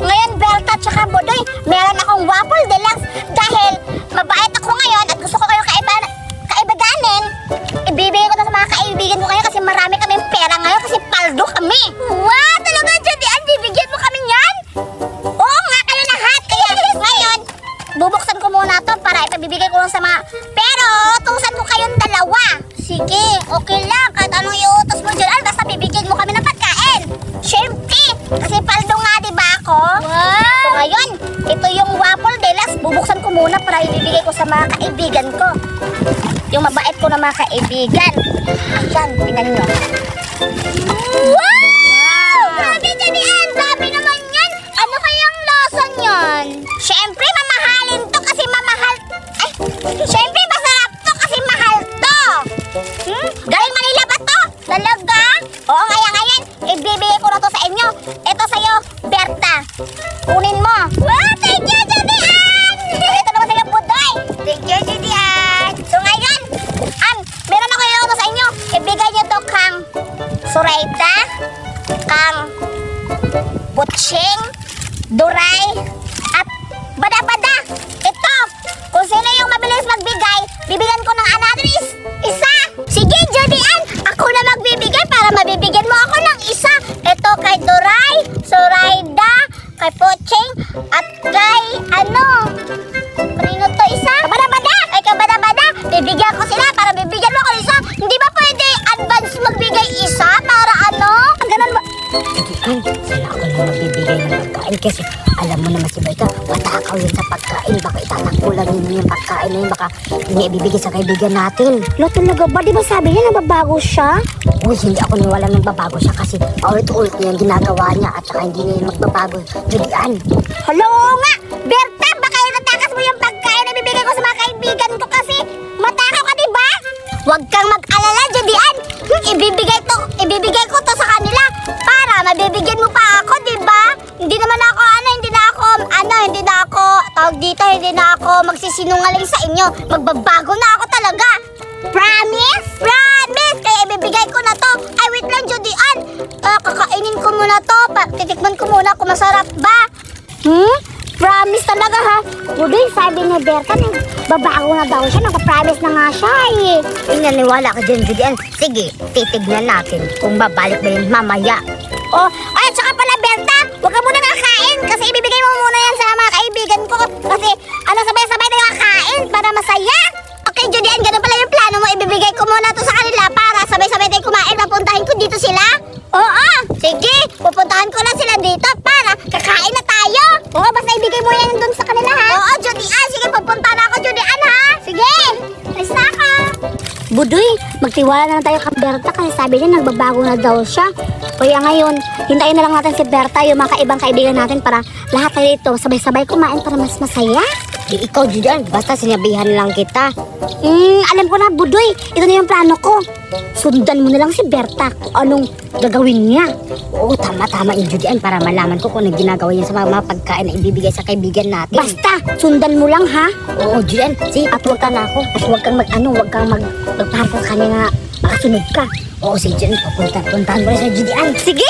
Ngayon, Berta tsaka Budoy, meron akong waffle deluxe dahil mabait ako ngayon at gusto ko kayong kaibaganin. Ibibigay ko na sa mga kaibigan ko ngayon kasi marami kaming pera ngayon kasi paldo kami. Wow! Talaga, Judian, bibigyan mo kami yan? Oo nga, kayo lahat. Kaya ngayon, bubuksan ko muna to para ipabibigay ko lang sa mga... Pero, tusan ko kayong dalawa. Sige, okay lang. Kahit anong iutos mo dyan, basta bibigyan mo kami ng pagkain. Siyempre, kasi paldo nga, diba ako? Wow! So ngayon, ito yung waffle deluxe. Bubuksan ko muna para ibibigay ko sa mga kaibigan ko. Yung mabait ko na mga kaibigan. Ayan, tingnan nyo. Wow! Grabe, Judian! Grabe naman yan! Ano kayang lasa niyan? Siyempre, mamahalin to kasi mamahal... Ay, siyempre, masarap to kasi mahal to. Galing Manila ba to? Talaga? Oo, ngayon, ibibigay ko na to sa inyo. Ito sa'yo, Berta. Kunin mo. Wow, thank you, Judian! Ito naman sa'yo, Budoy. Thank you, Judian. So ngayon, meron ako yung sa inyo. Ibigay niyo to kang Surayda, kang Butching, Duray, at Bada-Bada. Ito, kung sino yung mabilis magbigay, bibigyan ko ng another isa. Sige, Judian, ako na magbibigay para mabibigyan mo ako ng isa. Ito kay Duray, Surayda, kay Butching, at kay kanino to isa? Kabada-Bada! Kay Kabada-Bada, bibigyan ko sila para bibigyan mo ako isa. Hindi ba pwede advance magbigay isa para Ganun ba? Judian, sana ako lang magbibigay ng pagkain kasi alam mo naman si Berta, matakaw yun sa pagkain. Baka itatakbulan yun yung pagkain na yun. Baka hindi ibibigay sa kaibigan natin. Lo, talaga ba? Di ba sabi niya nababago siya? Uy, hindi ako niwala nang babago siya kasi ulit-ulit niya yung ginagawa niya at saka hindi niya magbabago. Judian. Hala, oo nga! Berta, baka itatakas mo yung pagkain na bibigay ko sa mga kaibigan ko kasi matakaw ka, diba? Huwag kang mag-alala, Judian! Ibibigay ko to sa kanila para mabibigyan mo pa ako, diba? Hindi na ako magsisinungaling sa inyo. Magbabago na ako talaga. Promise? Promise! Kaya ibibigay ko na to. Ay, wait lang, Judian. Kakainin ko muna to. Titikman ko muna kung masarap ba. Promise talaga, ha? Budoy, sabi ni Berta, babago na daw siya. Naka-promise na nga siya, eh. Naniwala ka dyan, Judian. Sige, titignan natin kung babalik ba yun mamaya. Oh, ay, tsaka pala, Berta, huwag ka muna nakain kasi ibibigay mo muna yan sa mga kaibigan ko. Kasi, sabay-sabay na kakain para masaya. Okay, Judian, ganun pala yung plano mo. Ibibigay ko muna to sa kanila para sabay-sabay tayo kumain. Papuntahin ko dito sila. Oo, sige, pupuntahan ko na sila dito para kakain na tayo. Oo, basta ibigay mo yan dun sa kanila, ha? Oo, Judian, sige, pupunta na ako, Judian, ha? Sige, alis na ako. Budoy, magtiwala na tayo kay Berta kasi sabi niya nagbabago na daw siya. Kaya ngayon, hintayin na lang natin si Berta, yung mga kaibang kaibigan natin para lahat tayo dito sabay-sabay kumain para mas masaya. Ikaw, Judian, basta sinabihan lang kita. Alam ko na, Budoy, ito na yung plano ko. Sundan mo na lang si Berta kung anong gagawin niya. Oo, tama-tama yung Judian para malaman ko kung anong ginagawa niya sa mga pagkain na ibibigay sa kaibigan natin. Basta, sundan mo lang, ha? Oo, Judian, sige, patuwag na ako. At huwag kang magpaharap ka na makasunod ka. Oo, sige, Judian, puntahan mo na sa Judian. Sige!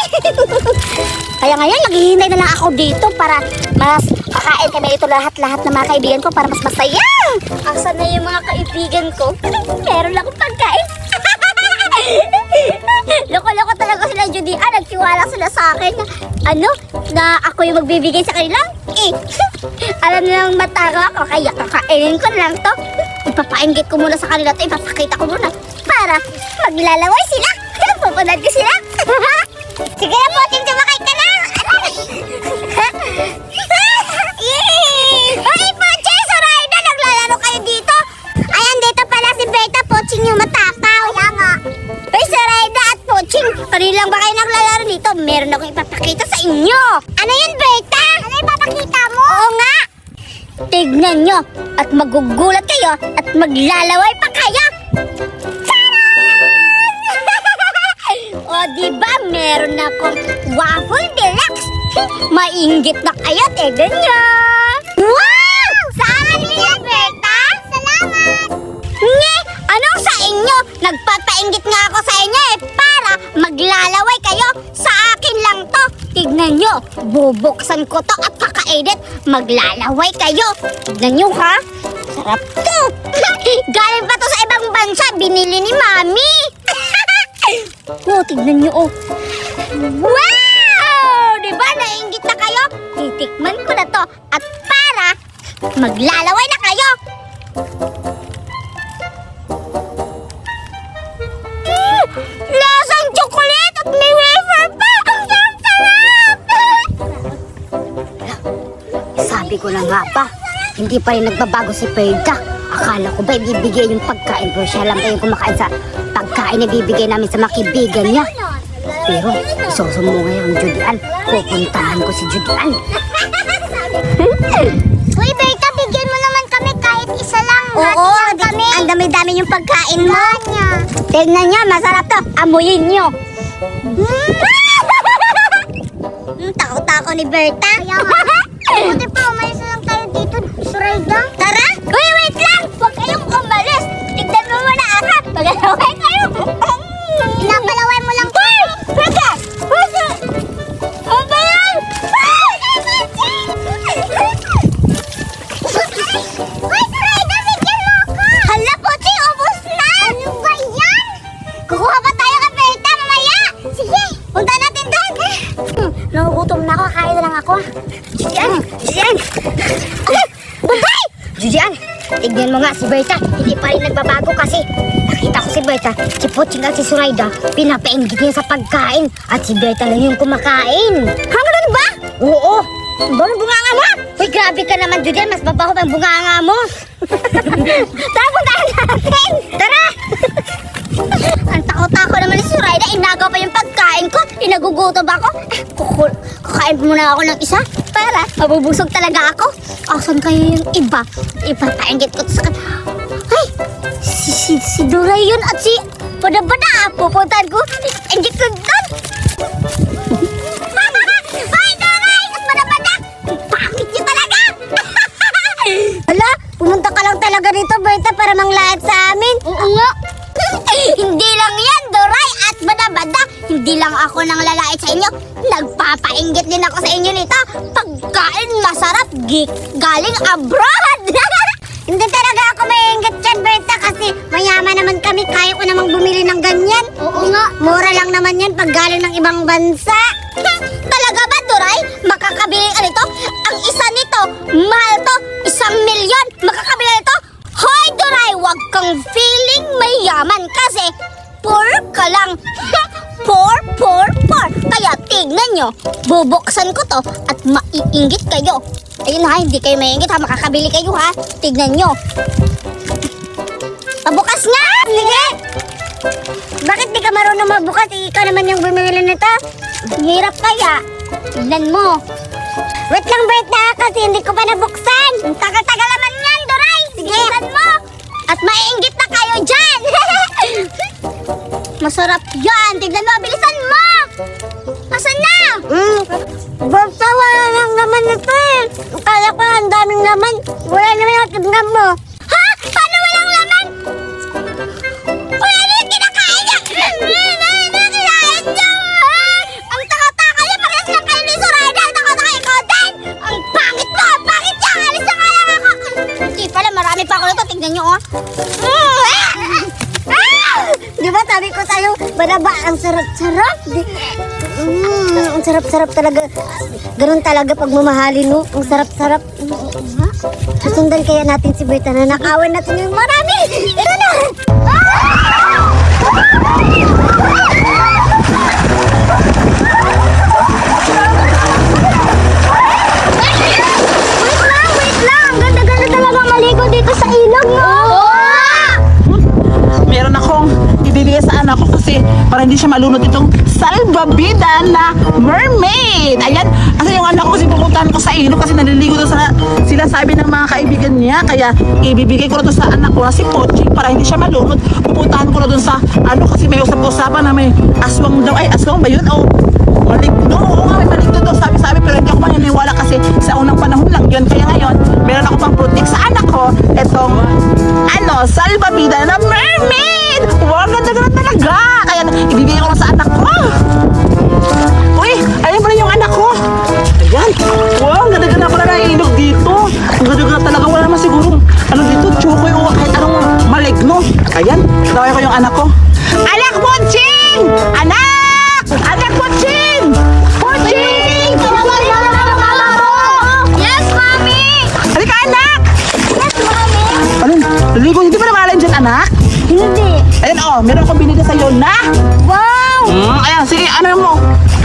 Kaya ngayon, maghihintay na lang ako dito para mas kakain kami dito lahat-lahat ng mga kaibigan ko para mas masaya. Asan na yung mga kaibigan ko? Meron akong pagkain. Loko-loko talaga sila, Judian. Nagtiwala sila sa akin na ako yung magbibigay sa kanila. Alam nilang matagawa ako, kaya kakainin ko na lang to. Ipapainggit ko muna sa kanila to, ipapakita ko muna para maglalaway sila. Pupunod ko sila. Sige na po, sumakay ka na. Ay, Poche, Surayda, naglalaro kayo dito. Ay, andito pala si Berta, Poching yung matapaw. Kaya nga. Ay, Surayda at Poching, kanilang ba kayo naglalaro dito? Meron akong ipapakita sa inyo. Ano yun, Berta? Ano ipapakita mo? Oo nga. Tignan nyo at magugulat kayo at maglalaway pa kayo. O, diba, meron akong waffle deluxe. Mainggit na kayo, tignan nyo. Wow! Saan niya, Berta? Salamat! Nge, anong sa inyo? Nagpapainggit nga ako sa inyo para maglalaway kayo. Sa akin lang to. Tignan nyo, bubuksan ko to at kakaedit. Maglalaway kayo. Tignan nyo ha. Sarap to. Galing pa to sa ibang bansa. Binili ni Mami. Oh, tignan nyo oh. Wow! Diba nainggit na kayo? Titikman ko na to. At para maglalaway na kayo. Lasang chocolate at may wafer pa! Ang sarap-sarap! Sabi ko na nga ba, hindi pa rin nagbabago si Perda. Akala ko ba ibibigay yung pagkain, pero siya lang ba yung kumakain sa pagkain na ibibigay namin sa mga kaibigan niya. Pero isusumbong ngayon ang Judian. Pupuntahan ko si Judian. Uy, Berta, bigyan mo naman kami kahit isa lang. Oo, kami. ang dami-dami yung pagkain mo. Tignan niya, masarap to. Amuyin niyo. Takot-takot ni Berta. Buti pa, umalis na lang tayo dito. Surayda. Tara! Uy, wait lang! Huwag kayong umalis. Tignan mo muna ako. Pag-alaway kayo. Pinapalaway mo lang. Uy! Berta! Berta! Ano ba yan? Uy, Surayda, bigyan mo ako. Hala, Pochi, ubos na. Ano ba yan? Kukuha pa tayo kay Berta mamaya. Sige, punta natin doon. Nagugutom na ako, kain na lang ako. Judian! Judian! Bye! Judian! Tignan mo nga si Berta, hindi pa rin nagbabago kasi nakita ko si Berta, si Poching at si Surayda, pinapainggit niya sa pagkain at si Berta lang yung kumakain. Ganun ba? Oo! Ang bunganga mo! Uy, grabe ka naman, Judian, mas babaho pa ang bunganga mo. Tara, puntahan natin! Tara! Ang takot-takot naman ni Surayda, inagaw pa yung pagkain ko. Inagugutom ako. Kakain muna ako ng isa para mabubusog talaga ako. Asan kayo yung iba? Ipapainggit ko to sa Ay! Si Duray yun at si Bada-Bada. Pupuntahan ko. Inggit ko doon. Ay, Duray! At Bada-Bada! Bakit niyo talaga? Hala, pumunta ka lang talaga dito, Berta, para manglayat sa amin. Oo nga. Hindi lang yan, Duray at Bada-Bada. Hindi lang ako nang lalait sa inyo. Nagpapainggit din ako sa inyo nito. Pagkain masarap, galing abroad. Hindi talaga ako maiinggit dyan, Berta, kasi mayaman naman kami. Kaya ko namang bumili ng ganyan. Oo nga. Mura lang naman yan pag galing ng ibang bansa. Talaga ba, Duray? Makakabili ka nito? Ang isa nito, mahal to, 1,000,000. Makakabili nito? Hoy, Duray, wag kang feeling mayaman kasi poor ka lang. Poor. Kaya tignan nyo, bubuksan ko to at maiinggit kayo. Ayun ha, hindi kayo maiinggit ha, makakabili kayo ha. Tignan nyo. Pabukas nga! Sige! Bakit di ka marunong mabukas? Ikaw naman yung bumili nito. Hirap kaya. Tignan mo. Wait lang, Berta, kasi hindi ko pa nabuksan. Ang tagal-tagal naman yan, Duray. Sige. Tignan mo. At maiinggit na kayo dyan. Masarap yan. Tignan mo, bilisan mo. Asan na? Berta, wala lang naman ito eh. Kaya ko ang daming naman. Wala naman ang tignan mo. Ha? Paano walang laman? Uy, ano yung kinakain niya? Kinakain niya. Ang taka-taka niya. Parehas lang kayo ni Surayda. Ang taka-taka ikaw din. Ang pangit mo. Pangit niya. Alis na kaya ako. Hindi pala. Marami pa ako nito. Tignan niyo oh. Di ba sabi ko sa'yo, Badaba, ang sarap-sarap. Ang sarap-sarap talaga. Ganun talaga pag mamahalin mo. Ang sarap-sarap. Susundan kaya natin si Berta na nakawan natin yung marami. Tara na! Wait lang. Ang ganda-ganda talaga maligo dito sa ilog, no? Meron akong ibibigay sa anak ko kasi para hindi siya malunod itong salbabida na mermaid. Ayan, kasi yung anak ko kasi pupuntahan ko sa ilog kasi naliligo doon sa sila sabi ng mga kaibigan niya. Kaya ibibigay ko na doon sa anak ko na si Pochi para hindi siya malunod. Pupuntahan ko na doon sa ano kasi may usap-usapan na may aswang daw. Ay, aswang ba yun? O maligno. Oo nga, may maligno daw sabi pero hindi ako maniniwala kasi sa unang panahon lang yun. Kaya ngayon, meron ako pang protect sa anak ko. Itong salbabida na mermaid. Wow, ganda-ganda talaga. Kaya ibibigay ko na sa anak ko. Uy, ayun pala yung anak meron akong binili sa'yo na. Wow! Ayan, sige, ano mo?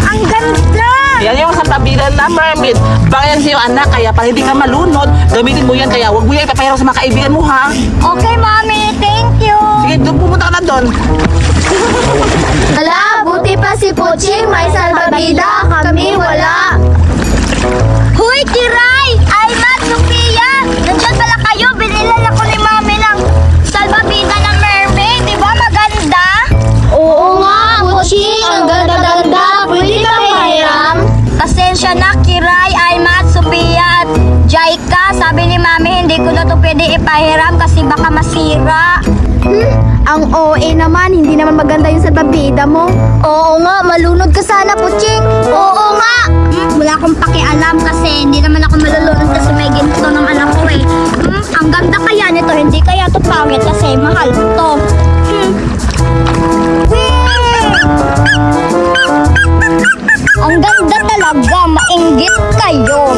Ang ganda! Yan yung salbabida na mermaid. Baka yan sa'yo anak, kaya para hindi ka malunod, gamitin mo yan, kaya huwag mo yan ipapahiram sa mga kaibigan mo ha. Okay, Mami. Thank you. Sige, doon pumunta ka na doon. Wala, buti pa si Puching may salbabida. Kami wala. Hoy, Kiray! Alma, Sophia! Nandiyan pala kayo. Binilan ako ni Mami ng salbabida na mermaid. Di ba maganda? Oo nga, Puching. Ang ganda-ganda. Pwede ka mahiram? Pasensya na, Kiray, Alma, Sophia at Jaika. Sabi ni Mami, hindi ko na to pwede ipahiram kasi baka masira. Ang OA naman, hindi naman maganda yung salbabida mo. Oo nga, malunod ka sana, Puching. Oo nga. Wala akong pakialam kasi hindi naman ako malulunod kasi may ginto ng anak ko eh. Ang ganda kaya nito, hindi kaya to pangit kasi mahal to. Ang ganda talaga, mainggit kayo.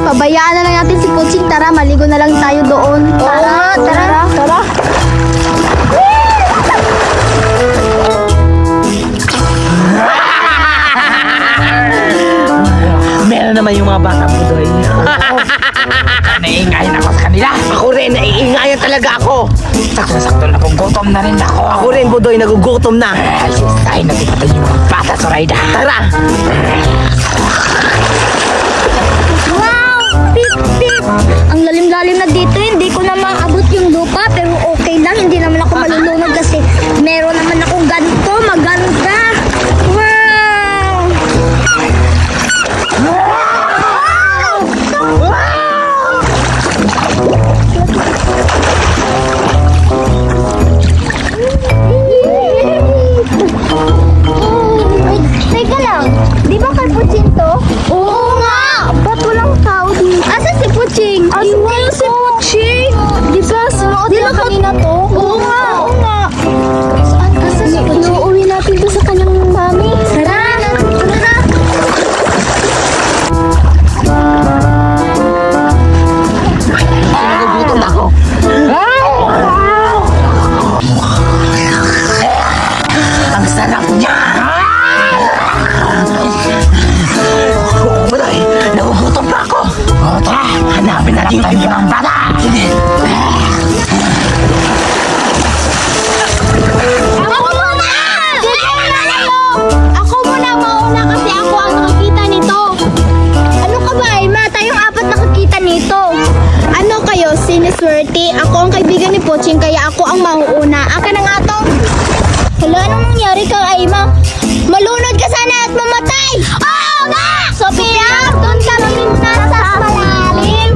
Pabayaan na lang natin si Kuching. Tara, maligo na lang tayo doon. Tara, tara. Tara. Meron naman yung mga bata mo doon. Naiingayan ako sa kanila. Ako rin, naiingayan talaga ako. Sakto-sakto na kung gutom na rin ako. Ako rin, Budoy, nagugutom na. Ay, nagkita yung mga bata sa Rayda. Tara! Wow! Pip, pip! Ang lalim-lalim na dito, hindi ko na maabot yung lupa, pero okay lang, hindi naman ako malulunod kasi meron naman akong ganito, maganda! Wow! Wait, teka lang, di ba kay Puching to? Oo nga! Ba't walang tao dito? Asa si Puching? Ayun si Puching! Di ba sunood na kanina to? Oo nga! Oo nga! Asa si Puching? Inuuwi natin to sa kanyang mami. Tara! Tara! Nagugutom na ako. Ang sarap niya! Budoy, nagugutom pa ako. O, tara, hanapin na lang yung mga bata. Sige. Ako muna! Ako muna mauna kasi ako ang nakakita nito. Ano ka ba, Alma? Tayong apat nakakita nito. Ano kayo, siniswerte? Ako ang kaibigan ni Puching, kaya ako ang mauuna. Akin na nga to. Hala, anong nangyari kang Alma? Malunod ka sana at mamatay! Oo nga! Sophia, doon ka lang muna sa malalim.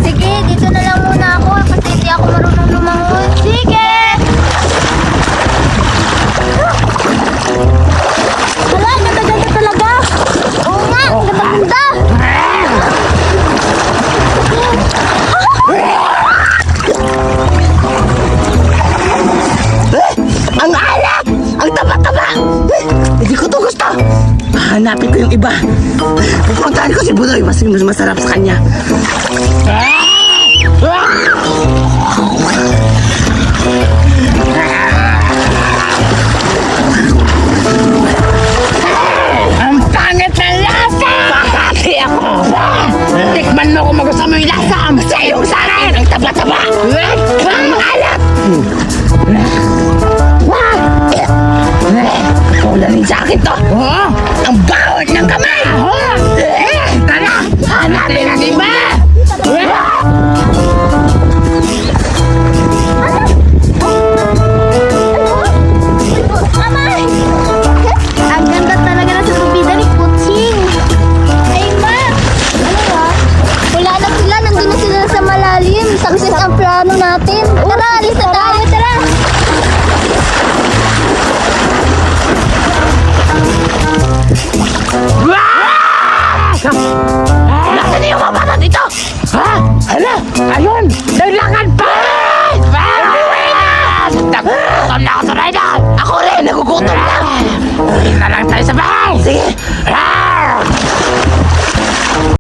Sige, dito na lang muna ako kasi hindi ako marunong lumangoy. Sige! Hala, ganda-ganda talaga. Oo nga, ganda-ganda. Ang alak! Ang taba-taba! Hindi ko to gusto! Hanapin ko yung iba. Pupuntahan ko si Budoy. Mas masarap sa kanya. Ang pangit na lasa! Pakati ako! Tikman mo kung magusto mo yung lasa! Masaya yung sa akin! Ang taba-taba! Ang alak! Wala rin sa akin to. Ang bawat ng kamay. Tara, hanapin ang iba. Ang ganda talaga na salbabida ni Puching. Ay, ma! Ano ba? Wala na sila. Nandun na sila sa malalim. Success ang plano natin. Tara, alis na tayo. Tara! Nasaan yung mga bata dito? Ha? Hala? Ayun! Naglakan pa! Umuwi na! Nagugutom na ako sa Rayda! Ako rin! Nagugutom na! Uwi na lang tayo sa bahay! Sige!